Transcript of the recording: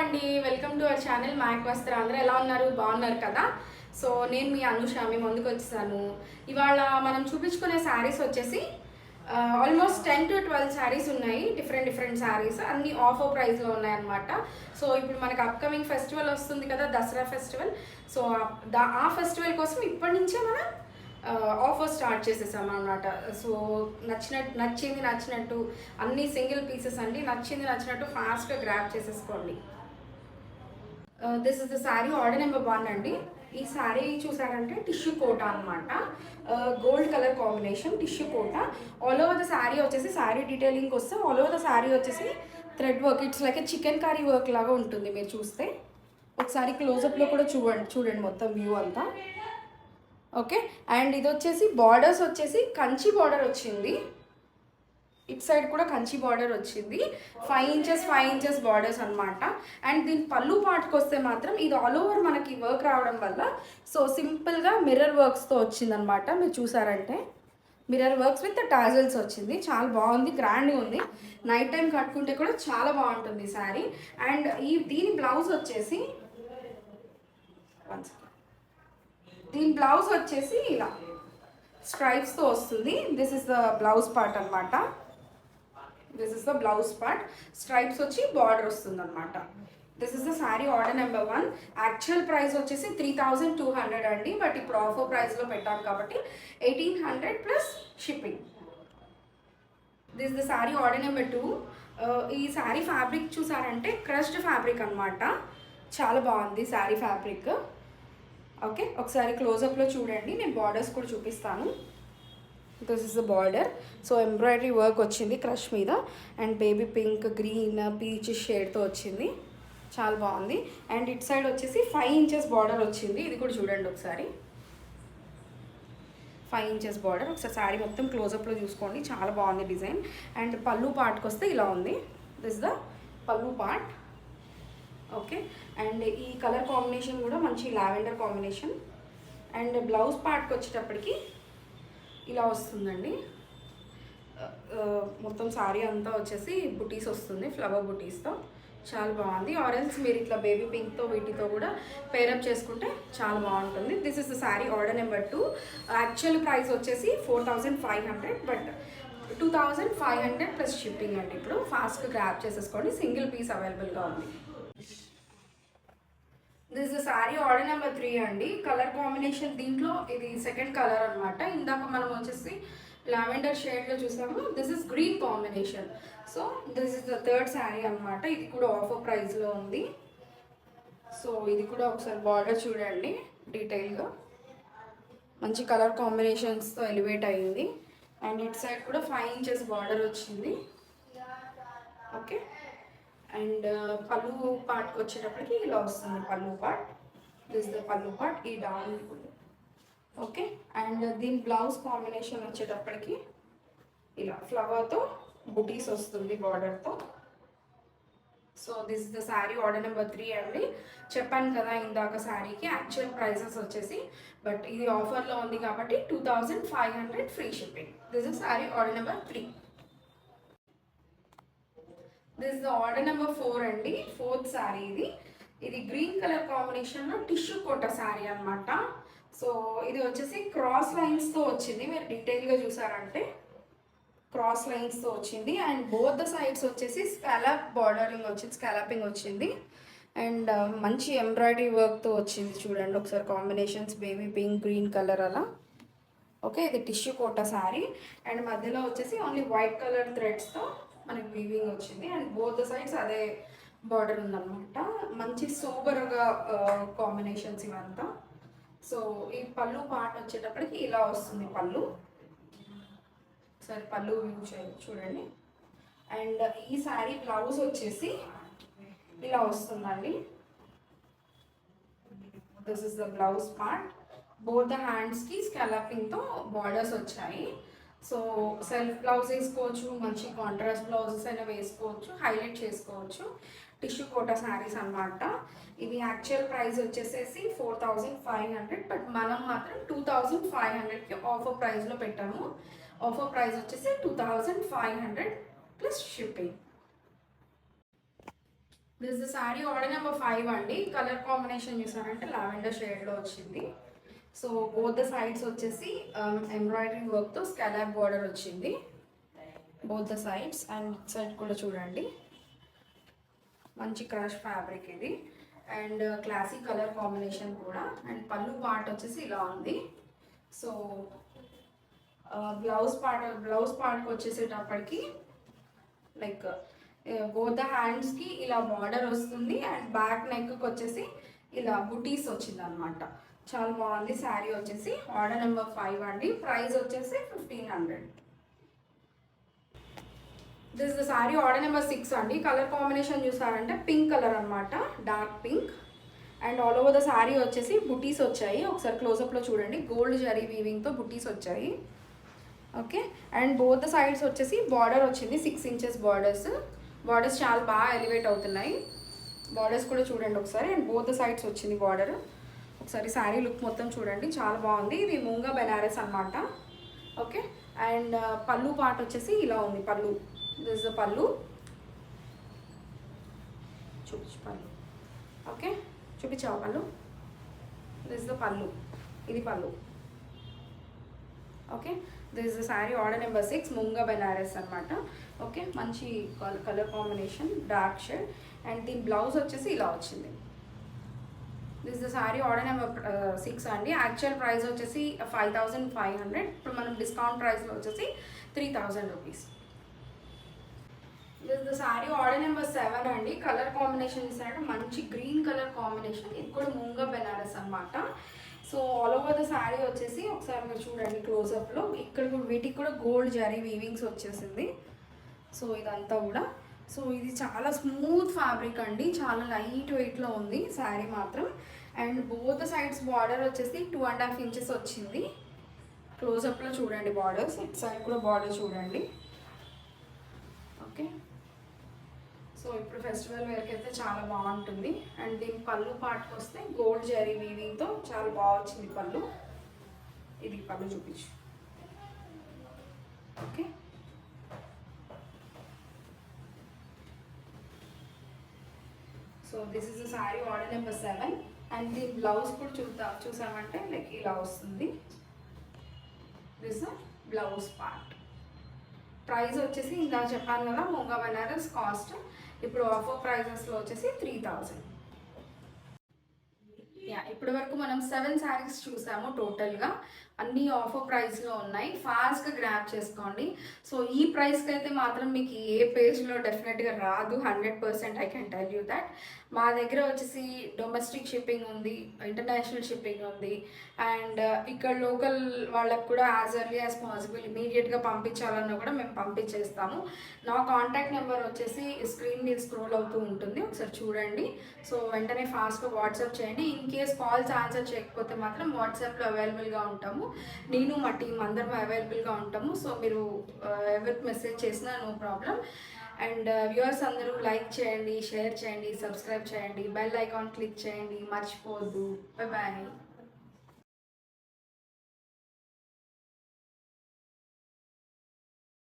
అండి, welcome to our channel Mak Vastra. అందరూ ఎలా ఉన్నారు? బాగున్నారు కదా? సో నేను మీ అనుష మీ ముందుకు వచ్చేసాను. ఇవాళ మనం చూపించుకునే శారీస్ వచ్చేసి ఆల్మోస్ట్ 10 to 12 శారీస్ ఉన్నాయి. డిఫరెంట్ శారీస్ అన్ని ఆఫర్ ప్రైస్లో ఉన్నాయన్నమాట. సో ఇప్పుడు మనకు అప్కమింగ్ ఫెస్టివల్ వస్తుంది కదా, దసరా ఫెస్టివల్. సో ఆ ఫెస్టివల్ కోసం ఇప్పటి నుంచే మనం ఆఫర్ స్టార్ట్ చేసేసాం అన్నమాట. సో నచ్చినట్టు అన్ని సింగిల్ పీసెస్ అండి. నచ్చినట్టు ఫాస్ట్గా గ్రాప్ చేసేసుకోండి. This is the sari order number 1 అండి. ఈ శారీ చూసారంటే టిష్యూ కోట అనమాట. Gold colour combination tissue kota. All over the sari వచ్చేసి, శారీ డీటెయిలింగ్ వస్తే ఆల్ ఓవర్ ద శారీ వచ్చేసి thread work. It's like chicken curry work లాగా ఉంటుంది. మీరు చూస్తే ఒకసారి క్లోజప్లో కూడా చూడండి మొత్తం వ్యూ అంతా. ఓకే, అండ్ ఇది వచ్చేసి బార్డర్స్ వచ్చేసి కంచి బార్డర్ వచ్చింది. ఇట్ సైడ్ కూడా కంచి బార్డర్ వచ్చింది. 5 ఇంచెస్ బార్డర్స్ అనమాట. అండ్ దీని పళ్ళు పాటుకు వస్తే మాత్రం ఇది ఆల్ ఓవర్ మనకి వర్క్ రావడం వల్ల సో సింపుల్గా మిర్రర్ వర్క్స్తో వచ్చిందనమాట. మీరు చూసారంటే మిర్రర్ వర్క్స్ విత్ టాజల్స్ వచ్చింది. చాలా బాగుంది, గ్రాండ్గా ఉంది. నైట్ టైం కట్టుకుంటే కూడా చాలా బాగుంటుంది శారీ. అండ్ దీని బ్లౌజ్ వచ్చేసి ఇలా స్ట్రైప్స్తో వస్తుంది. This is the blouse part అనమాట. This is the blouse part. Stripes వచ్చి బార్డర్ వస్తుంది అనమాట. This is the sari order number 1. Actual price వచ్చేసి 3200 అండి. బట్ ఇప్పుడు ఆఫర్ ప్రైస్లో పెట్టాం కాబట్టి 1800 plus shipping. This the sari order number 2. ఈ శారీ ఫ్యాబ్రిక్ చూసారంటే క్రష్డ్ ఫ్యాబ్రిక్ అనమాట. చాలా బాగుంది శారీ ఫ్యాబ్రిక్. ఓకే, ఒకసారి క్లోజప్లో చూడండి. నేను బార్డర్స్ కూడా చూపిస్తాను. This is the border. So embroidery work వచ్చింది క్రష్ మీద. And baby pink, green, peach షేడ్తో వచ్చింది. చాలా బాగుంది. అండ్ ఇట్ సైడ్ వచ్చేసి 5 ఇంచెస్ బార్డర్ వచ్చింది. ఇది కూడా చూడండి ఒకసారి. 5 ఇంచెస్ బార్డర్. ఒకసారి శారీ మొత్తం క్లోజప్లో చూసుకోండి. చాలా బాగుంది డిజైన్. అండ్ పళ్ళు పార్ట్కి వస్తే ఇలా ఉంది. This the pallu part. Okay, and ఈ కలర్ కాంబినేషన్ కూడా మంచి లావెండర్ కాంబినేషన్. అండ్ బ్లౌజ్ పార్ట్కి వచ్చేటప్పటికి ఇలా వస్తుందండి. మొత్తం శారీ అంతా వచ్చేసి బుటీస్ వస్తుంది, ఫ్లవర్ బుటీస్తో. చాలా బాగుంది. ఆరెంజ్ మీరు ఇట్లా బేబీ పింక్తో వీటితో కూడా పేరప్ చేసుకుంటే చాలా బాగుంటుంది. This is the sari order number 2. Actual price వచ్చేసి 4500, బట్ 2500 ప్లస్ షిప్పింగ్ అండి. ఇప్పుడు ఫాస్ట్గా గ్రాప్ చేసేసుకోండి. సింగిల్ పీస్ అవైలబుల్గా ఉంది. This the sari order number 3 అండి. కలర్ కాంబినేషన్ దీంట్లో ఇది సెకండ్ కలర్ అనమాట. ఇందాక మనం వచ్చేసి లావెండర్ షేడ్లో చూసాము. This is green combination. So this is the third sari అనమాట. ఇది కూడా ఆఫర్ ప్రైస్లో ఉంది. సో ఇది కూడా ఒకసారి బార్డర్ చూడండి డీటెయిల్గా. మంచి కలర్ కాంబినేషన్స్తో ఎలివేట్ అయ్యింది. అండ్ ఇట్ సైడ్ కూడా 5 ఇంచెస్ బార్డర్ వచ్చింది. ఓకే, అండ్ పళ్ళు పార్ట్కి వచ్చేటప్పటికి ఇలా వస్తుంది pallu part. This the pallu part. ఈ డౌన్. ఓకే, అండ్ దీని బ్లౌజ్ కాంబినేషన్ వచ్చేటప్పటికి ఇలా ఫ్లవర్తో బుటీస్ వస్తుంది బార్డర్తో. So this the sari order number 3 అండి. చెప్పాను కదా ఇందాక శారీకి యాక్చువల్ ప్రైసెస్ వచ్చేసి, బట్ ఇది ఆఫర్లో ఉంది కాబట్టి 2500 free shipping. This is sari order number 3. This is the order number 4 అండి. ఫోర్త్ శారీ ఇది గ్రీన్ కలర్ కాంబినేషన్లో టిష్యూ కోట శారీ అనమాట. సో ఇది వచ్చేసి క్రాస్ లైన్స్తో వచ్చింది. మీరు డీటెయిల్గా చూసారంటే క్రాస్ లైన్స్తో వచ్చింది. అండ్ బోత్ ద సైడ్స్ వచ్చేసి స్కాలపింగ్ వచ్చింది. అండ్ మంచి ఎంబ్రాయిడరీ వర్క్తో వచ్చింది. చూడండి ఒకసారి combinations baby pink, green colour అలా. ఓకే, ఇది టిష్యూ కోట శారీ. అండ్ మధ్యలో వచ్చేసి ఓన్లీ వైట్ కలర్ థ్రెడ్స్తో మనకి వీవింగ్ వచ్చింది. అండ్ బోత్ ద సైడ్స్ అదే బార్డర్ ఉందన్నమాట. మంచి సూపర్గా కాంబినేషన్స్ ఇవంతా. సో ఈ పళ్ళు పార్ట్ వచ్చేటప్పటికి ఇలా వస్తుంది పళ్ళు. సరే పళ్ళు వ్యూ చూడండి. అండ్ ఈ శారీ బ్లౌజ్ వచ్చేసి ఇలా వస్తుందండి. This is the blouse part. Both the హ్యాండ్స్కి స్కాలపింగ్తో బార్డర్స్ వచ్చాయి. సో సెల్ఫ్ బ్లౌజ్ వేసుకోవచ్చు, మంచి కాంట్రాస్ట్ బ్లౌజెస్ అయినా వేసుకోవచ్చు, హైలైట్ చేసుకోవచ్చు. టిష్యూ కోటా శారీస్ అనమాట. ఇవి యాక్చువల్ ప్రైస్ వచ్చేసేసి 4500, బట్ మనం మాత్రం 2500కి ఆఫర్ ప్రైస్లో పెట్టాము. ఆఫర్ ప్రైస్ వచ్చేసి 2500 plus shipping. This the sari order number 5 అండి. కలర్ కాంబినేషన్ చూసారంటే లావెండర్ షేడ్లో వచ్చింది. సో బోత్ ద సైడ్స్ వచ్చేసి ఎంబ్రాయిడరీ వర్క్తో స్కాలప్ బార్డర్ వచ్చింది both the sides. And side కూడా చూడండి మంచి క్రష్ ఫ్యాబ్రిక్ ఇది. అండ్ క్లాసిక్ కలర్ కాంబినేషన్ కూడా. అండ్ పళ్ళు పార్ట్ వచ్చేసి ఇలా ఉంది. సో బ్లౌజ్ పార్ట్కి వచ్చేసేటప్పటికి లైక్ బోత్ ద హ్యాండ్స్కి ఇలా బార్డర్ వస్తుంది. అండ్ బ్యాక్ నెక్కి వచ్చేసి ఇలా బుటీస్ వచ్చింది అనమాట. చాలా బాగుంది శారీ వచ్చేసి. ఆర్డర్ నెంబర్ 5 అండి. ప్రైస్ వచ్చేసి 1500. This the sari order number 6 అండి. కలర్ కాంబినేషన్ చూసారంటే పింక్ కలర్ అనమాట, dark pink. And all over the sari వచ్చేసి బుటీస్ వచ్చాయి. ఒకసారి క్లోజప్లో చూడండి, గోల్డ్ జరీ వీవింగ్తో బుటీస్ వచ్చాయి. Okay. And both the sides వచ్చేసి బార్డర్ వచ్చింది, 6 inches బార్డర్స్ చాలా బాగా ఎలివేట్ అవుతున్నాయి. బార్డర్స్ కూడా చూడండి ఒకసారి. అండ్ బోత్ ద సైడ్స్ వచ్చింది బార్డర్. ఒకసారి శారీ లుక్ మొత్తం చూడండి, చాలా బాగుంది. ఇది మూంగా బెనారస్ అనమాట. ఓకే. అండ్ పళ్ళు పార్ట్ వచ్చేసి ఇలా ఉంది. పళ్ళు, దిస్ ద పళ్ళు. చూపించు పళ్ళు. ఓకే, చూపించావు పళ్ళు. దిస్ ద పళ్ళు, ఇది పళ్ళు. Okay. This the sari order number 6 Munga Banaras అనమాట. ఓకే, మంచి colour combination, dark shade. And దీని బ్లౌజ్ వచ్చేసి ఇలా వచ్చింది. This the sari order number 6 అండి. యాక్చువల్ ప్రైస్ వచ్చేసి 5500. ఇప్పుడు మనం డిస్కౌంట్ ప్రైస్లో వచ్చేసి 3000 rupees. This the sari order number 7 అండి. కలర్ కాంబినేషన్ ఇచ్చినట్టు మంచి గ్రీన్ కలర్ కాంబినేషన్. ఇది కూడా ముంగా బెనారస్ అనమాట. So all over the sari వచ్చేసి ఒకసారి మీరు చూడండి క్లోజప్లో. ఇక్కడ వీటికి కూడా గోల్డ్ జరీ వీవింగ్స్ వచ్చేసింది. సో ఇదంతా కూడా. సో ఇది చాలా స్మూత్ ఫ్యాబ్రిక్ అండి, చాలా లైట్ వెయిట్లో ఉంది శారీ మాత్రం. అండ్ బోత్ సైడ్స్ బార్డర్ వచ్చేసి 2.5 inches వచ్చింది. క్లోజప్లో చూడండి బార్డర్స్. ఇటు సైడ్ కూడా బార్డర్ చూడండి. ఓకే. సో ఇప్పుడు ఫెస్టివల్ వేర్కి అయితే చాలా బాగుంటుంది. అండ్ దీని పళ్ళు పార్ట్కి వస్తే గోల్డ్ జరీ వీవింగ్తో చాలా బాగా వచ్చింది పళ్ళు. ఇది పళ్ళు చూపించు. Okay. So this is the sari order number 7. And దీని బ్లౌజ్ కూడా చూసామంటే లైక్ ఇలా వస్తుంది. This blouse part. ప్రైస్ వచ్చేసి ఇందాక చెప్పాను కదా ముంగా బెనారస్ కాస్ట్ ఇప్పుడు ఆఫర్ ప్రైజెస్లో వచ్చేసి 3000. యా, ఇప్పటి వరకు మనం 7 శారీస్ చూసాము టోటల్గా. అన్నీ ఆఫర్ ప్రైస్లో ఉన్నాయి, ఫాస్ట్గా గ్రాప్ చేసుకోండి. సో ఈ ప్రైస్కి అయితే మాత్రం మీకు ఏ పేజ్లో డెఫినెట్గా రాదు, 100% I can tell you that. మా దగ్గర వచ్చేసి డొమెస్టిక్ షిప్పింగ్ ఉంది, ఇంటర్నేషనల్ షిప్పింగ్ ఉంది. అండ్ ఇక్కడ లోకల్ వాళ్ళకు కూడా యాజ్ ఎర్లీ యాజ్ పాసిబుల్ ఇమీడియట్గా పంపించాలన్నా కూడా మేము పంపించేస్తాము. నా కాంటాక్ట్ నెంబర్ వచ్చేసి స్క్రీన్ మీద స్క్రోల్ అవుతూ ఉంటుంది, ఒకసారి చూడండి. సో వెంటనే ఫాస్ట్గా వాట్సాప్ చేయండి. ఇన్ కేస్ కాల్స్ ఆన్సర్ చేయకపోతే మాత్రం వాట్సాప్లో అవైలబుల్గా ఉంటాము. నేను మా టీం అందరం అవైలబుల్గా ఉంటాము. సో మీరు ఎవరికి మెసేజ్ చేసినా నో ప్రాబ్లం. అండ్ వ్యూవర్స్ అందరూ లైక్ చేయండి, షేర్ చేయండి, సబ్స్క్రైబ్ చేయండి, బెల్ ఐకాన్ క్లిక్ చేయండి, మర్చిపోవద్దు. Bye bye.